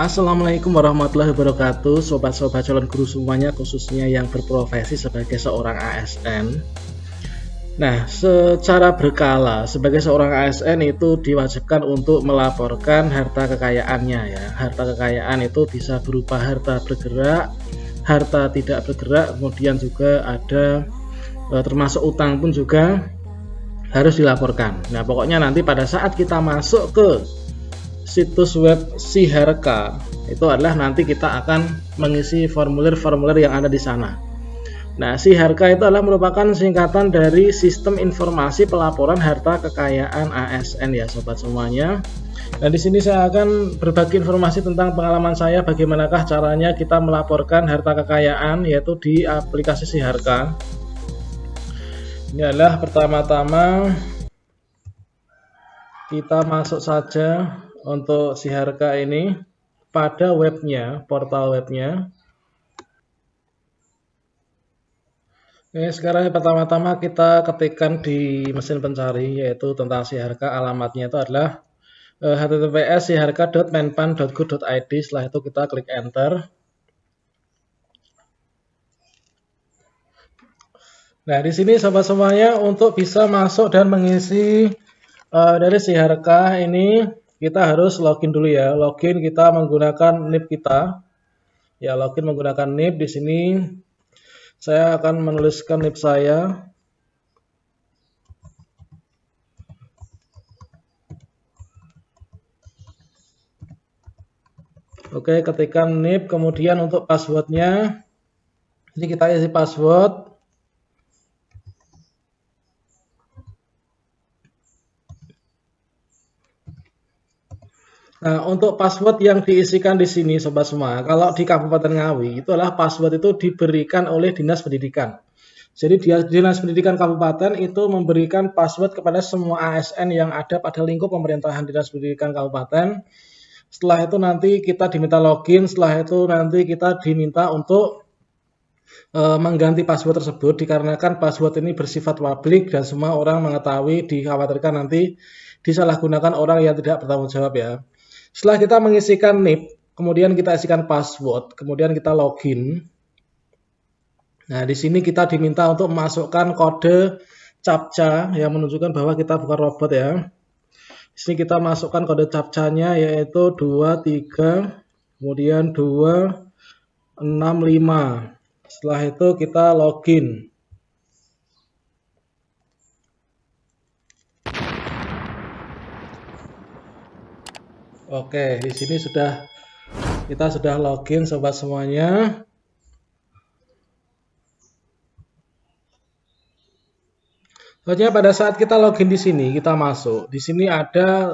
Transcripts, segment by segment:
Assalamualaikum warahmatullahi wabarakatuh, sobat-sobat calon guru semuanya, khususnya yang berprofesi sebagai seorang ASN. Nah, secara berkala sebagai seorang ASN itu diwajibkan untuk melaporkan harta kekayaannya ya. Harta kekayaan itu bisa berupa harta bergerak, harta tidak bergerak, kemudian juga ada termasuk utang pun juga harus dilaporkan. Nah, pokoknya nanti pada saat kita masuk ke situs web Siharka itu adalah nanti kita akan mengisi formulir-formulir yang ada di sana. Nah, Siharka itu adalah merupakan singkatan dari Sistem Informasi Pelaporan Harta Kekayaan ASN ya, sobat semuanya. Nah, di sini saya akan berbagi informasi tentang pengalaman saya bagaimanakah caranya kita melaporkan harta kekayaan yaitu di aplikasi Siharka. Ini adalah pertama-tama kita masuk saja untuk Siharka ini pada webnya, portal webnya. Oke, sekarang pertama-tama kita ketikkan di mesin pencari yaitu tentang Siharka. Alamatnya itu adalah https://siharka.menpan.go.id. Setelah itu kita klik enter. Nah, di sini sobat semuanya untuk bisa masuk dan mengisi dari Siharka ini kita harus login dulu ya. Login kita menggunakan NIP kita. Ya, login menggunakan NIP. Di sini saya akan menuliskan NIP saya. Oke, ketikkan NIP, kemudian untuk passwordnya, ini kita isi password. Nah, untuk password yang diisikan di sini, sobat semua, kalau di Kabupaten Ngawi, itu adalah password itu diberikan oleh Dinas Pendidikan. Jadi Dinas Pendidikan Kabupaten itu memberikan password kepada semua ASN yang ada pada lingkup pemerintahan Dinas Pendidikan Kabupaten. Setelah itu nanti kita diminta login, setelah itu nanti kita diminta untuk mengganti password tersebut dikarenakan password ini bersifat publik dan semua orang mengetahui, dikhawatirkan nanti disalahgunakan orang yang tidak bertanggung jawab ya. Setelah kita mengisikan NIP, kemudian kita isikan password, kemudian kita login. Nah, di sini kita diminta untuk memasukkan kode CAPTCHA yang menunjukkan bahwa kita bukan robot ya. Di sini kita masukkan kode CAPTCHA-nya yaitu 23 kemudian 265. Setelah itu kita login. Oke, di sini kita sudah login sobat semuanya. Soalnya pada saat kita login di sini, kita masuk. Di sini ada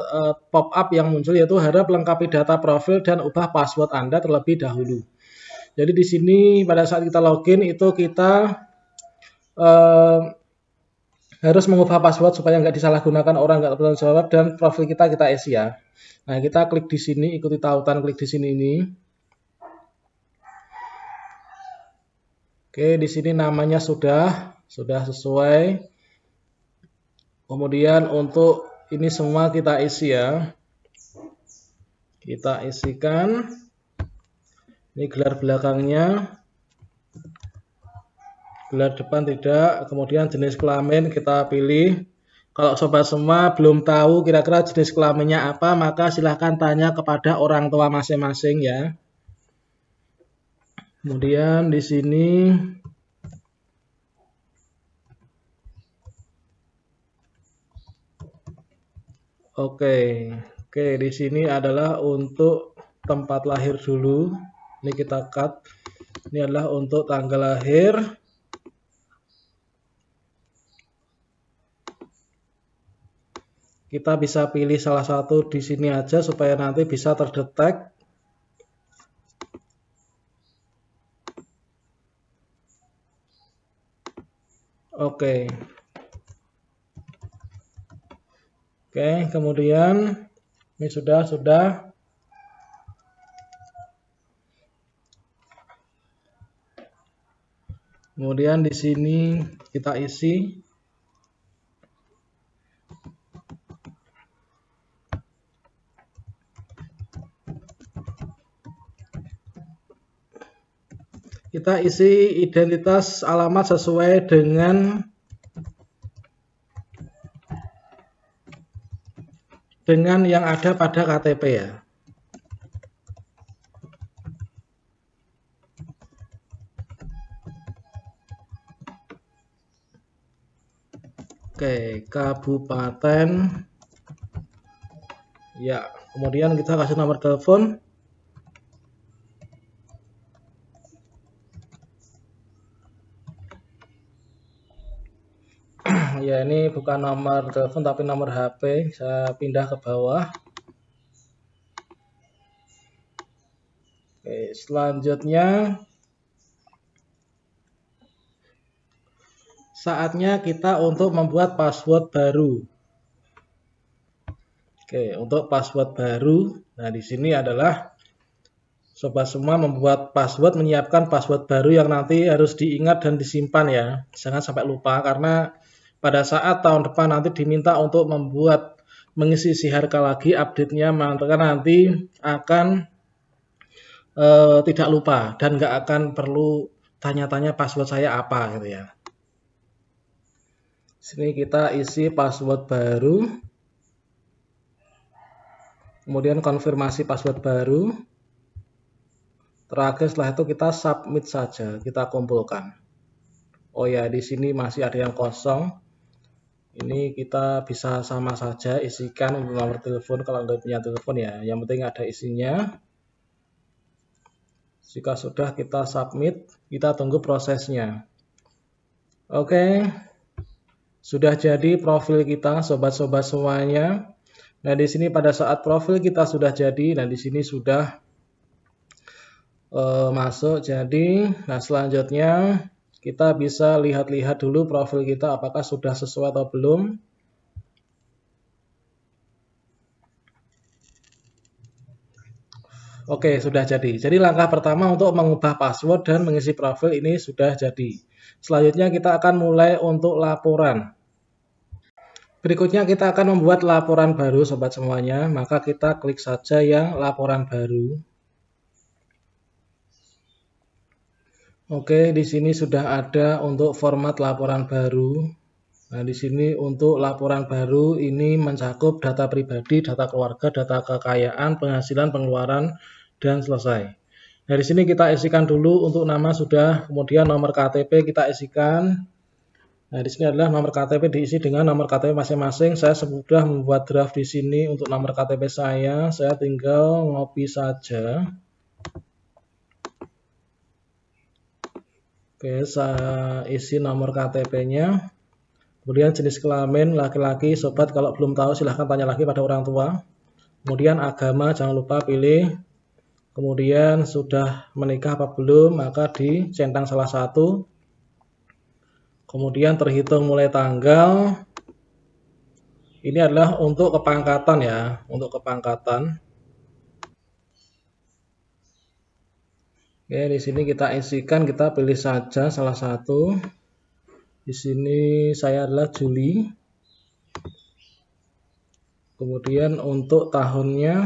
pop-up yang muncul yaitu harap lengkapi data profil dan ubah password Anda terlebih dahulu. Jadi di sini pada saat kita login itu kita harus mengubah password supaya nggak disalahgunakan orang nggak bertanggung jawab dan profil kita isi ya. Nah, kita klik di sini, ikuti tautan klik di sini ini. Oke, di sini namanya sudah sesuai. Kemudian untuk ini semua kita isi ya. Kita isikan. Ini gelar belakangnya. Gelar depan tidak, kemudian jenis kelamin kita pilih. Kalau sobat semua belum tahu kira-kira jenis kelaminnya apa, maka silahkan tanya kepada orang tua masing-masing ya. Kemudian di sini oke, di sini adalah untuk tempat lahir dulu. Ini kita cut. Ini adalah untuk tanggal lahir. Kita bisa pilih salah satu di sini aja supaya nanti bisa terdetek. Oke, kemudian ini sudah. Kemudian di sini kita isi. kita isi identitas alamat sesuai dengan yang ada pada KTP ya. Oke, kabupaten. Ya, kemudian kita kasih nomor telepon. Ya, ini bukan nomor telepon tapi nomor HP. Saya pindah ke bawah. Oke, selanjutnya saatnya kita untuk membuat password baru. Oke, untuk password baru, nah di sini adalah sobat semua membuat password, menyiapkan password baru yang nanti harus diingat dan disimpan ya. Jangan sampai lupa karena pada saat tahun depan nanti diminta untuk mengisi siharka lagi update-nya, maka nanti akan tidak lupa dan nggak akan perlu tanya-tanya password saya apa gitu ya. Sini kita isi password baru, kemudian konfirmasi password baru. Terakhir setelah itu kita submit saja, kita kumpulkan. Oh ya, di sini masih ada yang kosong. Ini kita bisa sama saja isikan untuk nomor telepon kalau nggak punya telepon ya. Yang penting ada isinya. Jika sudah kita submit, kita tunggu prosesnya. Oke. Sudah jadi profil kita, sobat-sobat semuanya. Nah, di sini pada saat profil kita sudah jadi, nah di sini sudah masuk jadi. Nah, selanjutnya kita bisa lihat-lihat dulu profil kita apakah sudah sesuai atau belum. Oke, sudah jadi. Jadi langkah pertama untuk mengubah password dan mengisi profil ini sudah jadi. Selanjutnya kita akan mulai untuk laporan. Berikutnya kita akan membuat laporan baru sobat semuanya, maka kita klik saja yang laporan baru. Oke, di sini sudah ada untuk format laporan baru. Nah, di sini untuk laporan baru ini mencakup data pribadi, data keluarga, data kekayaan, penghasilan, pengeluaran, dan selesai. Nah, di sini kita isikan dulu untuk nama sudah, kemudian nomor KTP kita isikan. Nah, di sini adalah nomor KTP diisi dengan nomor KTP masing-masing. Saya sudah membuat draft di sini untuk nomor KTP saya. Saya tinggal ngopi saja. Oke, saya isi nomor KTP-nya. Kemudian jenis kelamin laki-laki, sobat kalau belum tahu silahkan tanya lagi pada orang tua. Kemudian agama jangan lupa pilih. Kemudian sudah menikah apa belum, maka dicentang salah satu. Kemudian terhitung mulai tanggal. Ini adalah untuk kepangkatan ya, untuk kepangkatan. Oke, di sini kita isikan, kita pilih saja salah satu. Di sini saya adalah Juli. Kemudian untuk tahunnya.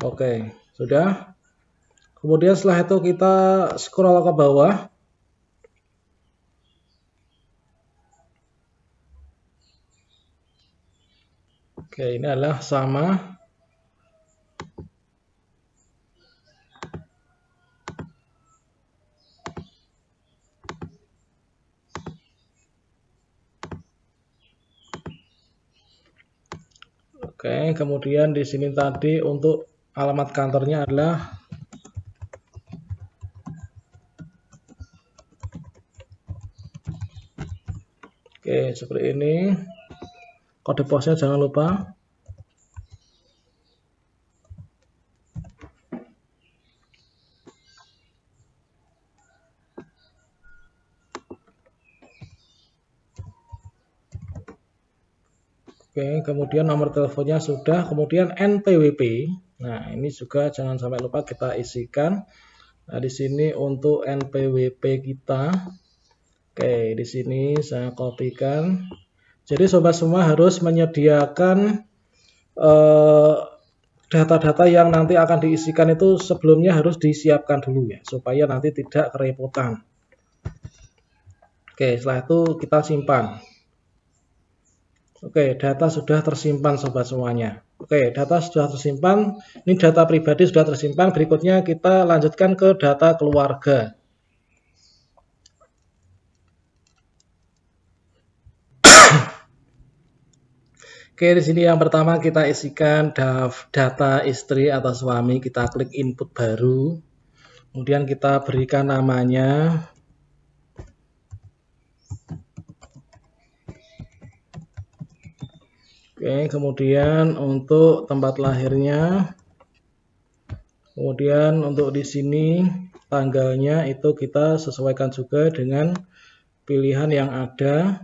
Oke, sudah. Kemudian setelah itu kita scroll ke bawah. Oke, ini adalah sama. Oke, kemudian di sini tadi untuk alamat kantornya adalah oke, seperti ini. Kode posnya jangan lupa. Oke, kemudian nomor teleponnya sudah, kemudian NPWP. Nah, ini juga jangan sampai lupa kita isikan. Nah, di sini untuk NPWP kita. Oke, di sini saya kopikan. Jadi sobat semua harus menyediakan data-data yang nanti akan diisikan itu sebelumnya harus disiapkan dulu ya, supaya nanti tidak kerepotan. Oke, setelah itu kita simpan. Oke, data sudah tersimpan sobat semuanya. Oke, data sudah tersimpan. Ini data pribadi sudah tersimpan. Berikutnya kita lanjutkan ke data keluarga. Oke, di sini yang pertama kita isikan data istri atau suami. Kita klik input baru. Kemudian kita berikan namanya. Oke, kemudian untuk tempat lahirnya. Kemudian untuk di sini tanggalnya itu kita sesuaikan juga dengan pilihan yang ada.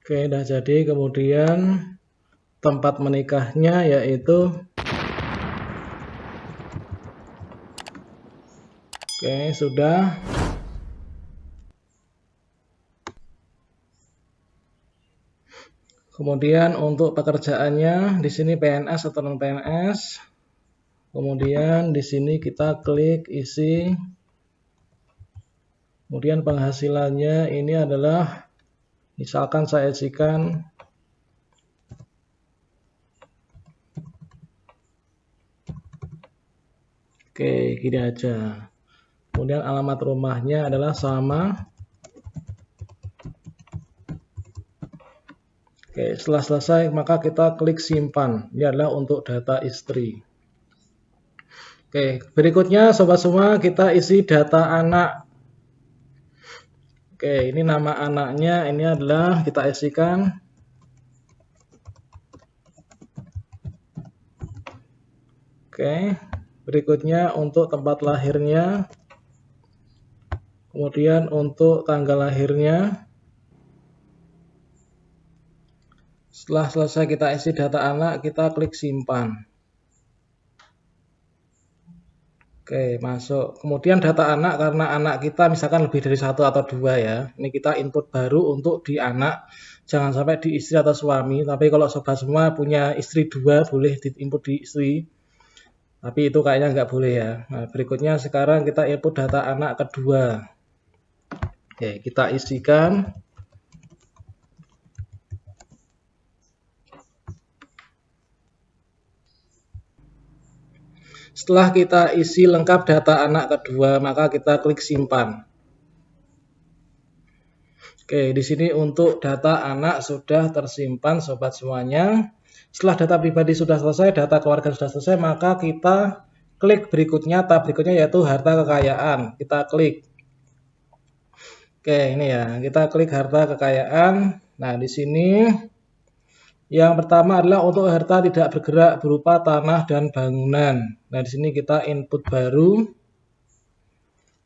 Oke, udah jadi. Kemudian tempat menikahnya yaitu oke, sudah. Kemudian untuk pekerjaannya di sini PNS atau non PNS. Kemudian di sini kita klik isi. Kemudian penghasilannya ini adalah misalkan saya isikan oke, gini aja. Kemudian alamat rumahnya adalah sama. Oke, setelah selesai maka kita klik simpan. Ini adalah untuk data istri. Oke, berikutnya sobat semua kita isi data anak. Oke, ini nama anaknya ini adalah kita isikan. Oke, berikutnya untuk tempat lahirnya. Kemudian untuk tanggal lahirnya. Setelah selesai kita isi data anak, kita klik simpan. Oke, masuk. Kemudian data anak, karena anak kita misalkan lebih dari 1 atau 2 ya. Ini kita input baru untuk di anak. Jangan sampai di istri atau suami. Tapi kalau sobat semua punya istri 2, boleh diinput di istri. Tapi itu kayaknya nggak boleh ya. Nah, berikutnya sekarang kita input data anak kedua. Oke, kita isikan. Setelah kita isi lengkap data anak kedua, maka kita klik simpan. Oke, di sini untuk data anak sudah tersimpan sobat semuanya. Setelah data pribadi sudah selesai, data keluarga sudah selesai, maka kita klik berikutnya, tab berikutnya yaitu harta kekayaan. Kita klik. Oke, ini ya, kita klik harta kekayaan. Nah, di sini yang pertama adalah untuk harta tidak bergerak berupa tanah dan bangunan. Nah, di sini kita input baru.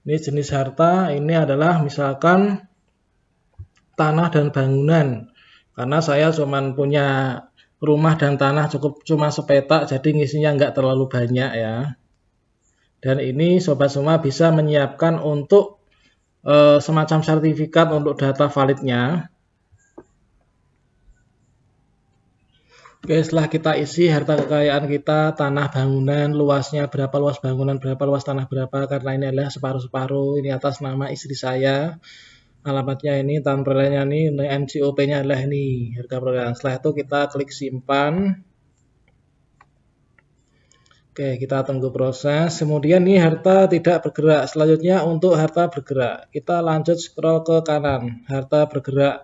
Ini jenis harta, ini adalah misalkan tanah dan bangunan. Karena saya cuma punya rumah dan tanah cuma sepetak, jadi ngisinya nggak terlalu banyak ya. Dan ini sobat semua bisa menyiapkan untuk semacam sertifikat untuk data validnya. Oke, setelah kita isi harta kekayaan kita, tanah bangunan, luasnya berapa, luas bangunan berapa, luas tanah berapa, karena ini adalah separuh-separuh, ini atas nama istri saya, alamatnya ini, tahun perolehannya ini, NJOP-nya adalah ini, harga perolehan. Setelah itu kita klik simpan. Oke, kita tunggu proses. Kemudian ini harta tidak bergerak. Selanjutnya untuk harta bergerak, kita lanjut scroll ke kanan, harta bergerak.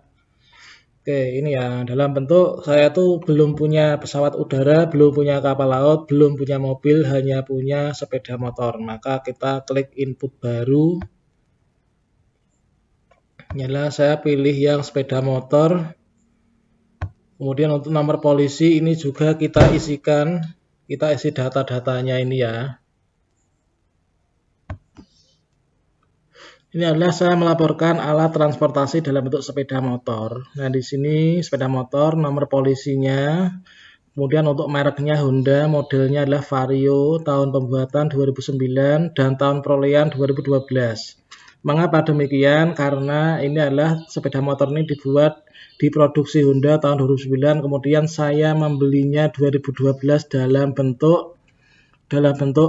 Oke, ini ya, dalam bentuk saya tuh belum punya pesawat udara, belum punya kapal laut, belum punya mobil, hanya punya sepeda motor. Maka kita klik input baru. Inilah saya pilih yang sepeda motor. Kemudian untuk nomor polisi ini juga kita isikan, kita isi data-datanya ini ya. Ini adalah saya melaporkan alat transportasi dalam bentuk sepeda motor. Nah, di sini sepeda motor, nomor polisinya, kemudian untuk mereknya Honda, modelnya adalah Vario, tahun pembuatan 2009 dan tahun perolehan 2012. Mengapa demikian? Karena ini adalah sepeda motor ini diproduksi Honda tahun 2009, kemudian saya membelinya 2012 dalam bentuk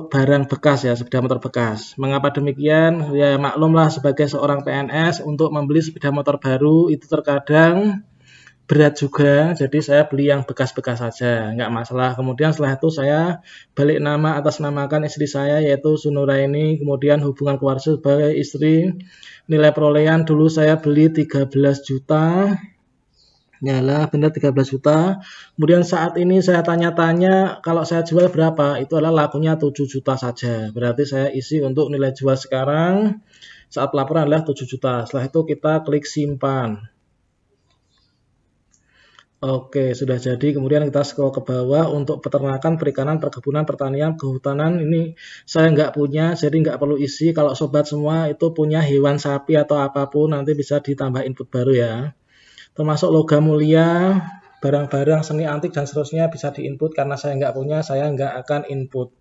barang bekas ya, sepeda motor bekas. Mengapa demikian? Ya maklumlah sebagai seorang PNS untuk membeli sepeda motor baru itu terkadang berat juga, jadi saya beli yang bekas-bekas saja, nggak masalah. Kemudian setelah itu saya balik nama atas namakan istri saya yaitu Sunuraini, kemudian hubungan keluarga sebagai istri. Nilai perolehan dulu saya beli 13 juta. Yalah, benar 13 juta. Kemudian saat ini saya tanya-tanya kalau saya jual berapa, itu adalah lakunya 7 juta saja. Berarti saya isi untuk nilai jual sekarang saat pelaporan adalah 7 juta. Setelah itu kita klik simpan. Oke, sudah jadi. Kemudian kita scroll ke bawah untuk peternakan, perikanan, perkebunan, pertanian, kehutanan. Ini saya nggak punya, jadi nggak perlu isi. Kalau sobat semua itu punya hewan sapi atau apapun, nanti bisa ditambah input baru ya. Termasuk logam mulia, barang-barang seni antik dan seterusnya bisa diinput. Karena saya nggak punya, saya nggak akan input.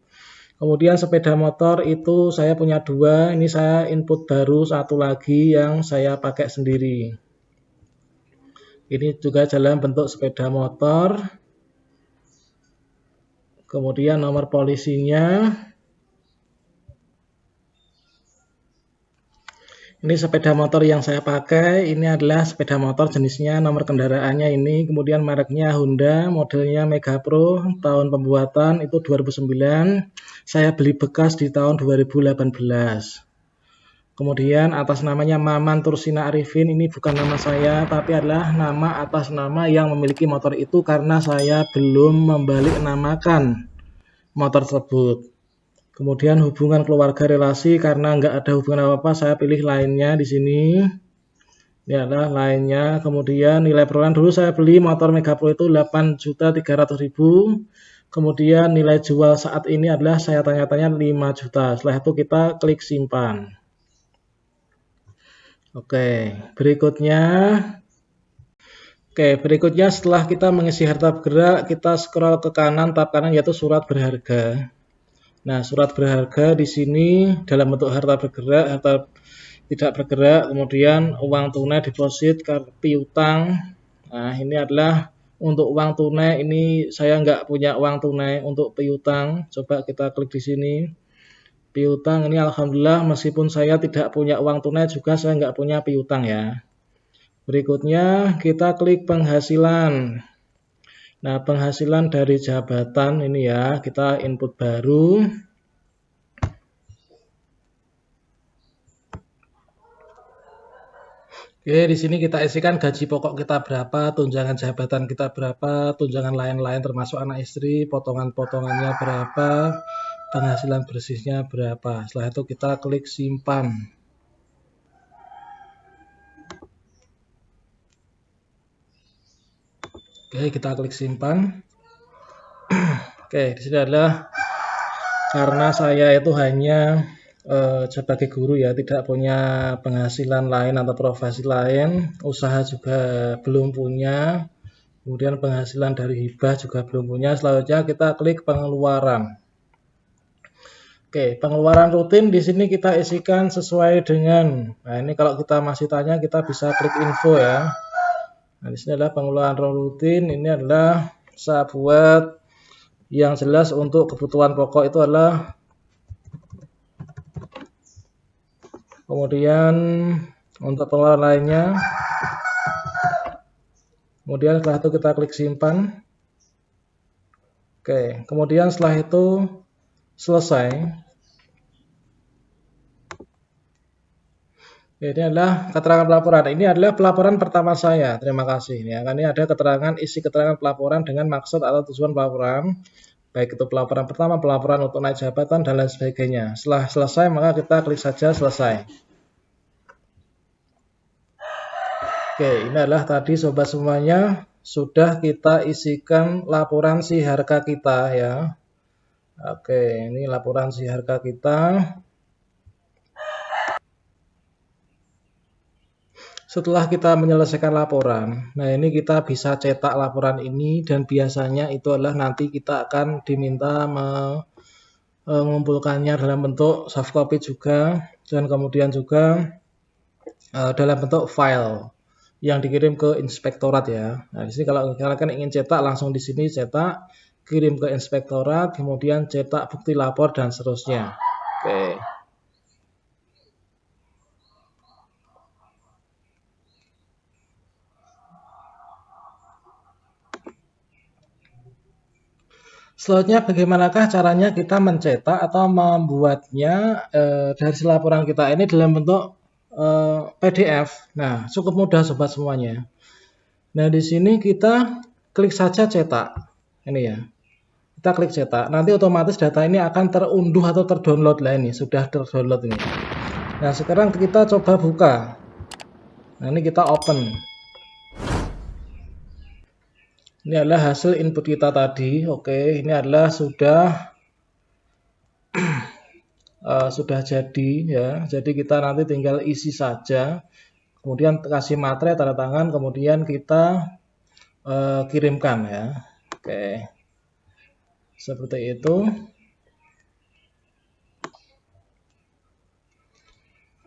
Kemudian sepeda motor itu saya punya 2. Ini saya input baru 1 lagi yang saya pakai sendiri. Ini juga dalam bentuk sepeda motor. Kemudian nomor polisinya. Ini sepeda motor yang saya pakai. Ini adalah sepeda motor jenisnya, nomor kendaraannya ini. Kemudian mereknya Honda, modelnya Mega Pro, tahun pembuatan itu 2009. Saya beli bekas di tahun 2018. Kemudian atas namanya Maman Tursina Arifin, ini bukan nama saya tapi adalah nama atas nama yang memiliki motor itu karena saya belum membalik namakan motor tersebut. Kemudian hubungan keluarga relasi karena nggak ada hubungan apa-apa saya pilih lainnya di sini. Ini adalah lainnya. Kemudian nilai perolehan dulu saya beli motor Mega Pro itu 8.300.000. Kemudian nilai jual saat ini adalah saya tanya-tanya 5 juta. Setelah itu kita klik simpan. Oke, berikutnya setelah kita mengisi harta bergerak, kita scroll ke kanan, tab kanan yaitu surat berharga. Nah, surat berharga di sini dalam bentuk harta bergerak, harta tidak bergerak, kemudian uang tunai, deposit, piutang. Nah, ini adalah untuk uang tunai, ini saya nggak punya uang tunai untuk piutang. Coba kita klik di sini. Piutang ini alhamdulillah meskipun saya tidak punya uang tunai juga saya nggak punya piutang ya. Berikutnya kita klik penghasilan. Nah, penghasilan dari jabatan ini ya, kita input baru. Oke, di sini kita isikan gaji pokok kita berapa, tunjangan jabatan kita berapa, tunjangan lain-lain termasuk anak istri, potongan-potongannya berapa, penghasilan bersihnya berapa. Setelah itu kita klik simpan. Oke, kita klik simpan. Oke, di sini adalah karena saya itu hanya sebagai guru ya, tidak punya penghasilan lain atau profesi lain, usaha juga belum punya, kemudian penghasilan dari hibah juga belum punya. Selanjutnya kita klik pengeluaran. Oke, pengeluaran rutin di sini kita isikan sesuai dengan. Nah, ini kalau kita masih tanya kita bisa klik info ya. Nah, di sini adalah pengeluaran rutin. Ini adalah saya buat yang jelas untuk kebutuhan pokok itu adalah. Kemudian untuk pengeluaran lainnya. Kemudian setelah itu kita klik simpan. Oke, kemudian setelah itu selesai. Ini adalah keterangan pelaporan. Ini adalah pelaporan pertama saya. Terima kasih. Ya, ini ada keterangan, isi keterangan pelaporan dengan maksud atau tujuan pelaporan. Baik itu pelaporan pertama, pelaporan untuk naik jabatan, dan lain sebagainya. Setelah selesai, maka kita klik saja selesai. Oke, ini adalah tadi sobat semuanya. Sudah kita isikan laporan si harga kita ya. Oke, ini laporan si harga kita. Setelah kita menyelesaikan laporan, nah ini kita bisa cetak laporan ini dan biasanya itu adalah nanti kita akan diminta mengumpulkannya dalam bentuk soft copy juga dan kemudian juga dalam bentuk file yang dikirim ke inspektorat ya. Nah, di sini kalau kalian ingin cetak, langsung di sini cetak, kirim ke inspektorat, kemudian cetak bukti lapor dan seterusnya. Oke. Selanjutnya, bagaimanakah caranya kita mencetak atau membuatnya dari laporan kita ini dalam bentuk PDF. Nah, cukup mudah sobat semuanya. Nah, di sini kita klik saja cetak. Ini ya. Kita klik cetak. Nanti otomatis data ini akan terunduh atau terdownload lah ini. Sudah terdownload ini. Nah, sekarang kita coba buka. Nah, ini kita open. Ini adalah hasil input kita tadi. Oke, ini adalah sudah jadi ya. Jadi kita nanti tinggal isi saja. Kemudian kasih materai, tanda tangan, kemudian kita kirimkan ya. Oke. Seperti itu.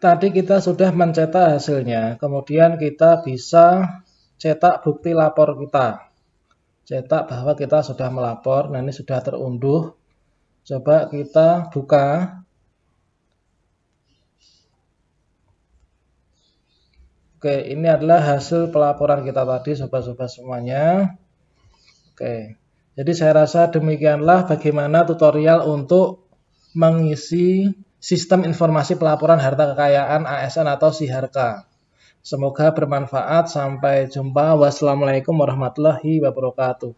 Tadi kita sudah mencetak hasilnya. Kemudian kita bisa cetak bukti lapor kita. Cetak bahwa kita sudah melapor. Nah, ini sudah terunduh. Coba kita buka. Oke, ini adalah hasil pelaporan kita tadi, sobat-sobat semuanya. Oke, jadi saya rasa demikianlah bagaimana tutorial untuk mengisi sistem informasi pelaporan harta kekayaan ASN atau SIHARKA. Semoga bermanfaat. Sampai jumpa. Wassalamualaikum warahmatullahi wabarakatuh.